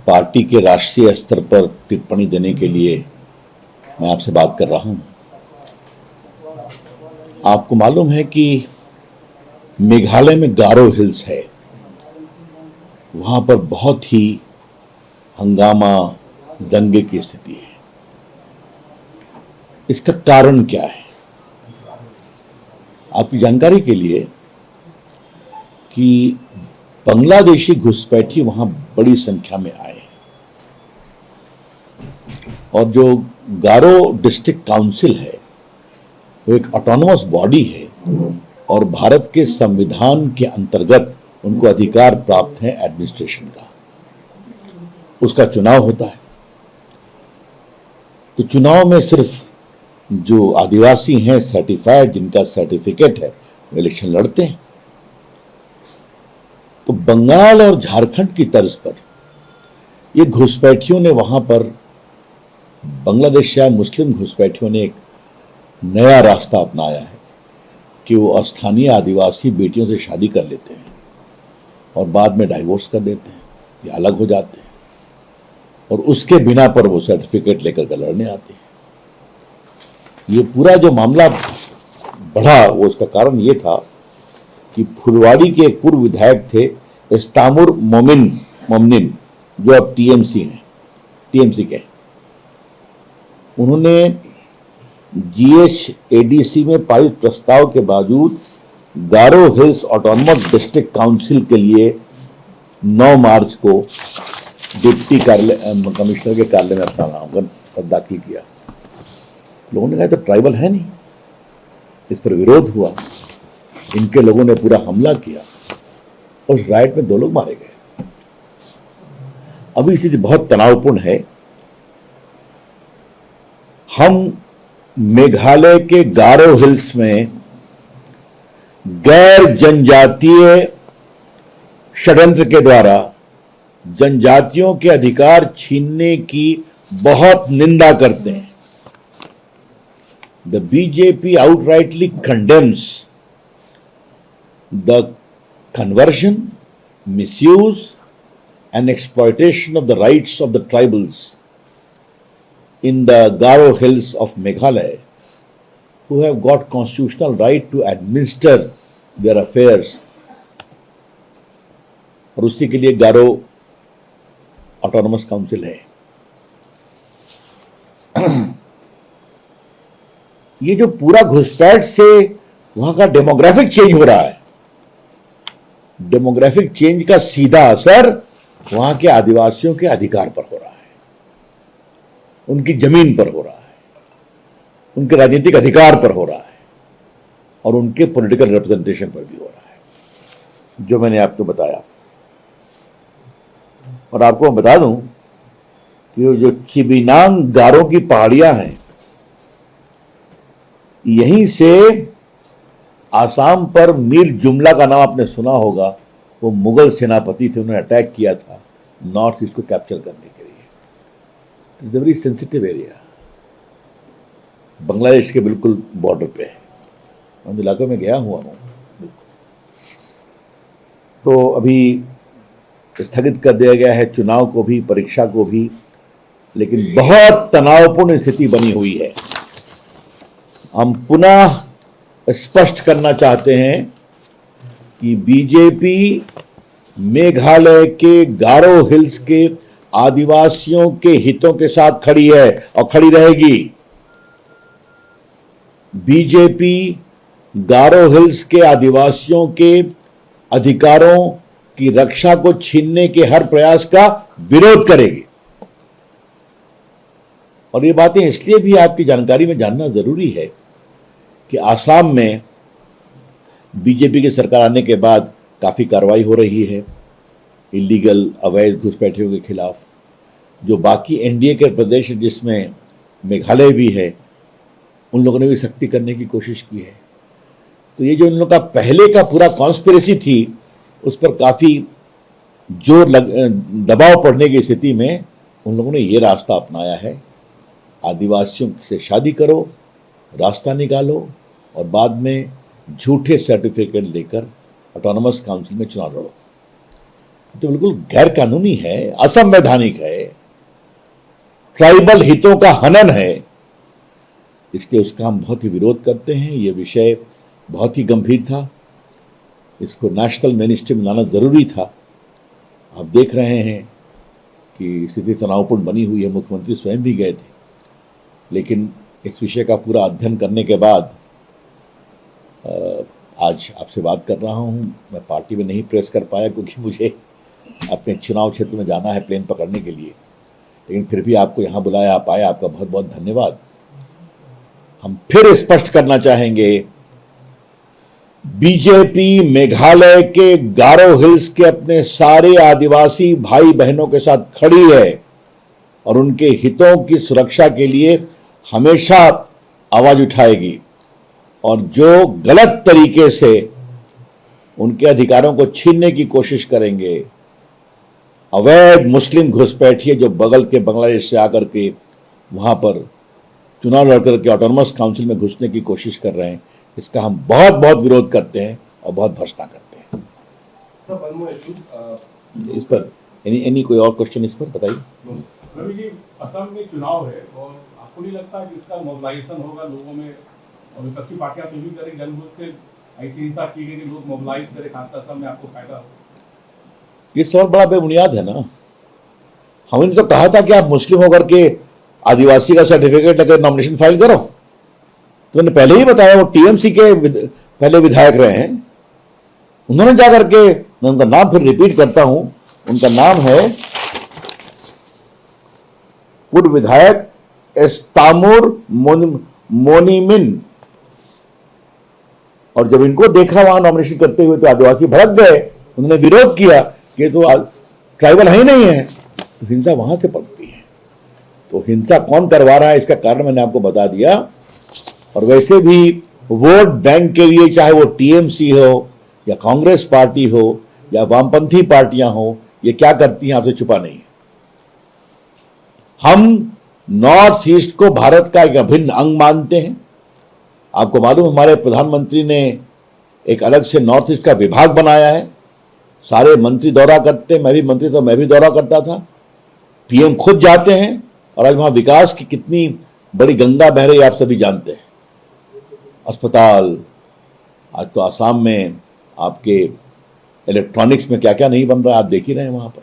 Party के राष्ट्रीय स्तर पर टिप्पणी देने के लिए मैं आपसे बात कर रहा हूं। आपको मालूम है कि मेघालय में गारो हिल्स है, वहां पर बहुत ही हंगामा, दंगे की स्थिति है। इसका कारण क्या है? आपकी जानकारी के लिए कि बांग्लादेशी घुसपैठी वहां बड़ी संख्या में आए और जो गारो डिस्ट्रिक्ट काउंसिल है वो एक ऑटोनोमस बॉडी है और भारत के संविधान के अंतर्गत उनको अधिकार प्राप्त है एडमिनिस्ट्रेशन का। उसका चुनाव होता है, तो चुनाव में सिर्फ जो आदिवासी हैं सर्टिफाइड, जिनका सर्टिफिकेट है, वो इलेक्शन लड़ते हैं। तो बंगाल और झारखंड की तर्ज पर ये घुसपैठियों ने वहां पर, बांग्लादेश या मुस्लिम घुसपैठियों ने एक नया रास्ता अपनाया है कि वो स्थानीय आदिवासी बेटियों से शादी कर लेते हैं और बाद में डाइवोर्स कर देते हैं या अलग हो जाते हैं और उसके बिना पर वो सर्टिफिकेट लेकर के लड़ने आते हैं। ये पूरा जो मामला बढ़ा वो उसका कारण ये था कि फुलवाड़ी के एक पूर्व विधायक थे इस्तामुर मोमिन, जो अब टीएमसी के, उन्होंने जीएचएडीसी में पारित प्रस्ताव के बावजूद गारो हिल्स ऑटोनोमस डिस्ट्रिक्ट काउंसिल के लिए 9 मार्च को डिप्टी कमिश्नर के कार्यालय में अपना नामांकन दाखिल किया। लोगों ने कहा तो ट्राइबल है नहीं, इस पर विरोध हुआ। इनके लोगों ने पूरा हमला किया और उस राइट में 2 लोग मारे गए। अभी स्थिति बहुत तनावपूर्ण है। हम मेघालय के गारो हिल्स में गैर जनजातीय षड्यंत्र के द्वारा जनजातियों के अधिकार छीनने की बहुत निंदा करते हैं। The BJP outrightly condemns the conversion, misuse and exploitation of the rights of the tribals in the Garo Hills of Meghalaya, who have got constitutional right to administer their affairs. और उसी के लिए गारो ऑटोनोमस काउंसिल है। ये जो पूरा घुसपैठ से वहां का डेमोग्राफिक चेंज हो रहा है, डेमोग्राफिक चेंज का सीधा असर वहां के आदिवासियों के अधिकार पर हो रहा है, उनकी जमीन पर हो रहा है, उनके राजनीतिक अधिकार पर हो रहा है और उनके पॉलिटिकल रिप्रेजेंटेशन पर भी हो रहा है, जो मैंने आपको बताया। और आपको मैं बता दूं कि जो चिबिनांग गारो की पहाड़ियां हैं, यहीं से आसाम पर मीर जुमला का नाम आपने सुना होगा, वो मुगल सेनापति थे, उन्होंने अटैक किया था नॉर्थ ईस्ट को कैप्चर करने के लिए। It's a very sensitive area, Bangladesh के बिल्कुल बॉर्डर पे है। उन इलाकों में गया हुआ हूं। तो अभी स्थगित कर दिया गया है चुनाव को भी, परीक्षा को भी, लेकिन बहुत तनावपूर्ण स्थिति बनी हुई है। हम पुनः स्पष्ट करना चाहते हैं कि बीजेपी मेघालय के गारो हिल्स के आदिवासियों के हितों के साथ खड़ी है और खड़ी रहेगी। बीजेपी गारो हिल्स के आदिवासियों के अधिकारों की रक्षा को छीनने के हर प्रयास का विरोध करेगी। और ये बातें इसलिए भी आपकी जानकारी में जानना जरूरी है कि आसाम में बीजेपी की सरकार आने के बाद काफी कार्रवाई हो रही है इलीगल अवैध घुसपैठियों के खिलाफ। जो बाकी एनडीए के प्रदेश जिसमें मेघालय भी है, उन लोगों ने भी सख्ती करने की कोशिश की है। तो ये जो इन लोगों का पहले का पूरा कॉन्स्पिरेसी थी, उस पर काफी दबाव पड़ने की स्थिति में उन लोगों ने ये रास्ता अपनाया है, आदिवासियों से शादी करो, रास्ता निकालो और बाद में झूठे सर्टिफिकेट लेकर ऑटोनोमस काउंसिल में चुनाव लड़ो। तो बिल्कुल गैर कानूनी है, असंवैधानिक है, ट्राइबल हितों का हनन है। इसलिए उसका हम बहुत ही विरोध करते हैं। ये विषय बहुत ही गंभीर था, इसको नेशनल मेन स्ट्रीम में लाना जरूरी था। आप देख रहे हैं कि स्थिति तनावपूर्ण बनी हुई है, मुख्यमंत्री स्वयं भी गए थे, लेकिन इस विषय का पूरा अध्ययन करने के बाद आज आपसे बात कर रहा हूं। मैं पार्टी में नहीं प्रेस कर पाया क्योंकि मुझे अपने चुनाव क्षेत्र में जाना है प्लेन पकड़ने के लिए, लेकिन फिर भी आपको यहां बुलाया, आप आए, आपका बहुत बहुत धन्यवाद। हम फिर स्पष्ट करना चाहेंगे, बीजेपी मेघालय के गारो हिल्स के अपने सारे आदिवासी भाई बहनों के साथ खड़ी है और उनके हितों की सुरक्षा के लिए हमेशा आवाज उठाएगी, और जो गलत तरीके से उनके अधिकारों को छीनने की कोशिश करेंगे, अवैध मुस्लिम घुसपैठिए जो बगल के बांग्लादेश से आकर के वहां पर चुनाव लड़कर के ऑटोनमस काउंसिल में घुसने की कोशिश कर रहे हैं, इसका हम बहुत बहुत विरोध करते हैं और बहुत भर्त्सना करते हैं। इस पर एनी कोई और क्वेश्चन इस पर बताइए। रवि जी, असम में चुनाव है और आपको नहीं लगता कि इसका मोबिलाइजेशन होगा लोगों में, और विपक्षी पार्टियां तो भी करें, जानबूझ के ऐसी हिंसा की गई कि लोग मोबिलाइज करें, खासकर असम में आपको फायदा हो? ये सवाल बड़ा बेबुनियाद है ना। हमने तो कहा था कि आप मुस्लिम होकर के आदिवासी का सर्टिफिकेट लेकर नॉमिनेशन फाइल करो, तो मैंने पहले ही बताया वो टीएमसी के पहले विधायक रहे हैं। उन्होंने जाकर के, मैं उनका नाम फिर रिपीट करता हूं, उनका नाम है पूर्व विधायक एस्तामुर मोनिमिन, और जब इनको देखा वहां नॉमिनेशन करते हुए तो आदिवासी भड़क गए, उन्होंने विरोध किया कि तो ट्राइबल है ही नहीं है, तो हिंसा वहां से पड़ती है। तो हिंसा कौन करवा रहा है इसका कारण मैंने आपको बता दिया। और वैसे भी वोट बैंक के लिए, चाहे वो टीएमसी हो या कांग्रेस पार्टी हो या वामपंथी पार्टियां हो, ये क्या करती हैं आपसे छुपा नहीं है। हम नॉर्थ ईस्ट को भारत का एक अभिन्न अंग मानते हैं। आपको मालूम, हमारे प्रधानमंत्री ने एक अलग से नॉर्थ ईस्ट का विभाग बनाया है, सारे मंत्री दौरा करते, मैं भी मंत्री था, मैं भी दौरा करता था, पीएम खुद जाते हैं, और आज वहां विकास की कितनी बड़ी गंगा बह रही आप सभी जानते हैं। अस्पताल, आज तो आसाम में आपके इलेक्ट्रॉनिक्स में क्या क्या नहीं बन रहा है, आप देख ही रहे हैं वहां पर।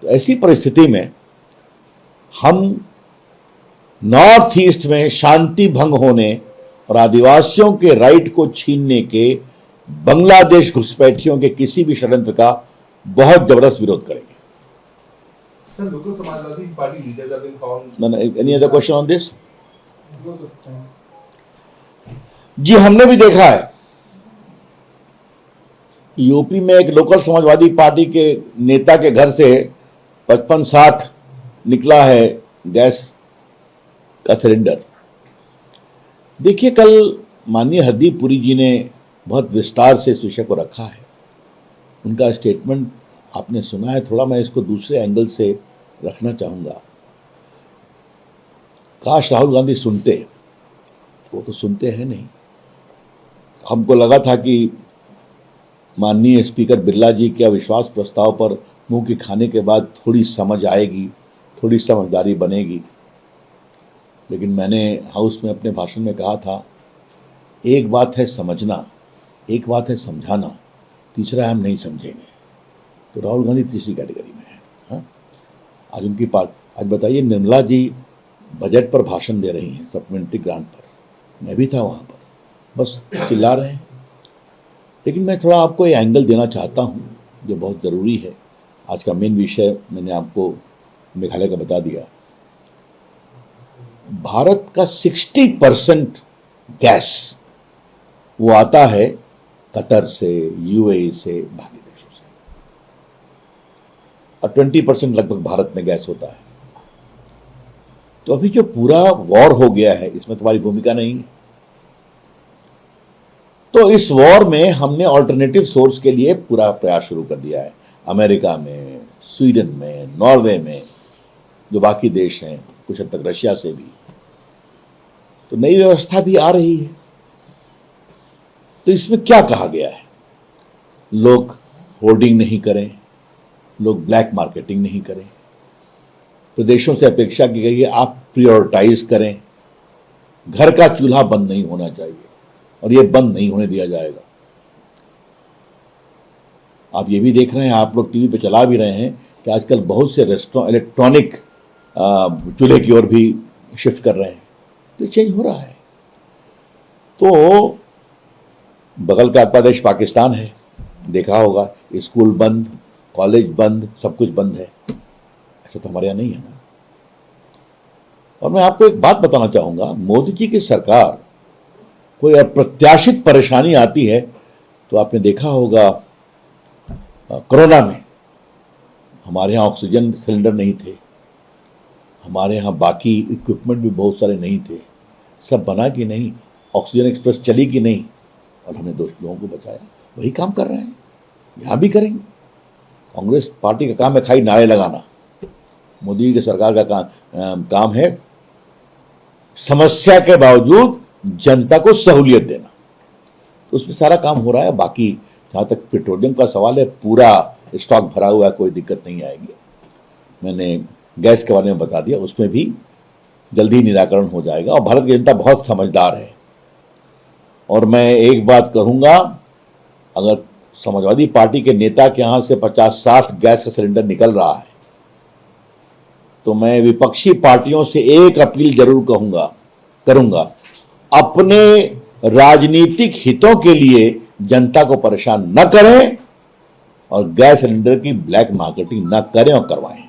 तो ऐसी परिस्थिति में हम नॉर्थ ईस्ट में शांति भंग होने और आदिवासियों के राइट को छीनने के बांग्लादेश घुसपैठियों के किसी भी षड्यंत्र का बहुत जबरदस्त विरोध करेंगे। Any other question on this? जी, हमने भी देखा है यूपी में एक लोकल समाजवादी पार्टी के नेता के घर से 55-60 निकला है गैस का सिलेंडर। देखिए, कल माननीय हरदीप पुरी जी ने बहुत विस्तार से इस विषय को रखा है। उनका स्टेटमेंट आपने सुना है, थोड़ा मैं इसको दूसरे एंगल से रखना चाहूंगा। काश राहुल गांधी सुनते, वो तो सुनते हैं नहीं। हमको लगा था कि माननीय स्पीकर बिरला जी के अविश्वास प्रस्ताव पर मुंह की खाने के बाद थोड़ी समझ आएगी, थोड़ी समझदारी बनेगी, लेकिन मैंने हाउस में अपने भाषण में कहा था, एक बात है समझना, एक बात है समझाना, तीसरा हम नहीं समझेंगे। तो राहुल गांधी तीसरी कैटेगरी में है। हाँ, आज उनकी पार्टी, आज बताइए, निर्मला जी बजट पर भाषण दे रही हैं, सप्लीमेंट्री ग्रांट पर, मैं भी था वहां पर, बस चिल्ला रहे हैं। लेकिन मैं थोड़ा आपको ये एंगल देना चाहता हूं जो बहुत ज़रूरी है। आज का मेन विषय मैंने आपको मेघालय का बता दिया। भारत का 60% गैस वो आता है कतर से, यूएई से, बाकी देशों से, और 20% लगभग भारत में गैस होता है। तो अभी जो पूरा वॉर हो गया है, इसमें तुम्हारी भूमिका नहीं है। तो इस वॉर में हमने ऑल्टरनेटिव सोर्स के लिए पूरा प्रयास शुरू कर दिया है। अमेरिका में, स्वीडन में, नॉर्वे में, जो बाकी देश हैं, कुछ हद तक रशिया से भी। तो नई व्यवस्था भी आ रही है। तो इसमें क्या कहा गया है? लोग होर्डिंग नहीं करें, लोग ब्लैक मार्केटिंग नहीं करें। प्रदेशों से अपेक्षा की गई है आप प्रायोरिटाइज करें। घर का चूल्हा बंद नहीं होना चाहिए और यह बंद नहीं होने दिया जाएगा। आप ये भी देख रहे हैं, आप लोग टीवी पे चला भी रहे हैं कि आजकल बहुत से रेस्टोरेंट इलेक्ट्रॉनिक चूल्हे की ओर भी शिफ्ट कर रहे हैं। तो चेंज हो रहा है। तो बगल का आपका देश पाकिस्तान है, देखा होगा, स्कूल बंद, कॉलेज बंद, सब कुछ बंद है। ऐसा तो हमारे यहाँ नहीं है ना। और मैं आपको एक बात बताना चाहूंगा, मोदी जी की सरकार कोई अप्रत्याशित परेशानी आती है तो आपने देखा होगा कोरोना में हमारे यहाँ ऑक्सीजन सिलेंडर नहीं थे, हमारे यहाँ बाकी इक्विपमेंट भी बहुत सारे नहीं थे, सब बना कि नहीं, ऑक्सीजन एक्सप्रेस चली कि नहीं, और हमने 2 लोगों को बचाया। वही काम कर रहे हैं, यहाँ भी करेंगे। कांग्रेस पार्टी का काम है खाली नारे लगाना, मोदी की सरकार का काम है समस्या के बावजूद जनता को सहूलियत देना। तो उसमें सारा काम हो रहा है। बाकी जहां तक पेट्रोलियम का सवाल है, पूरा स्टॉक भरा हुआ है, कोई दिक्कत नहीं आएगी। मैंने गैस के बारे में बता दिया, उसमें भी जल्दी निराकरण हो जाएगा। और भारत की जनता बहुत समझदार है। और मैं एक बात कहूंगा, अगर समाजवादी पार्टी के नेता के यहां से 50-60 गैस का सिलेंडर निकल रहा है तो मैं विपक्षी पार्टियों से एक अपील जरूर करूंगा, अपने राजनीतिक हितों के लिए जनता को परेशान न करें और गैस सिलेंडर की ब्लैक मार्केटिंग न करें और करवाएं।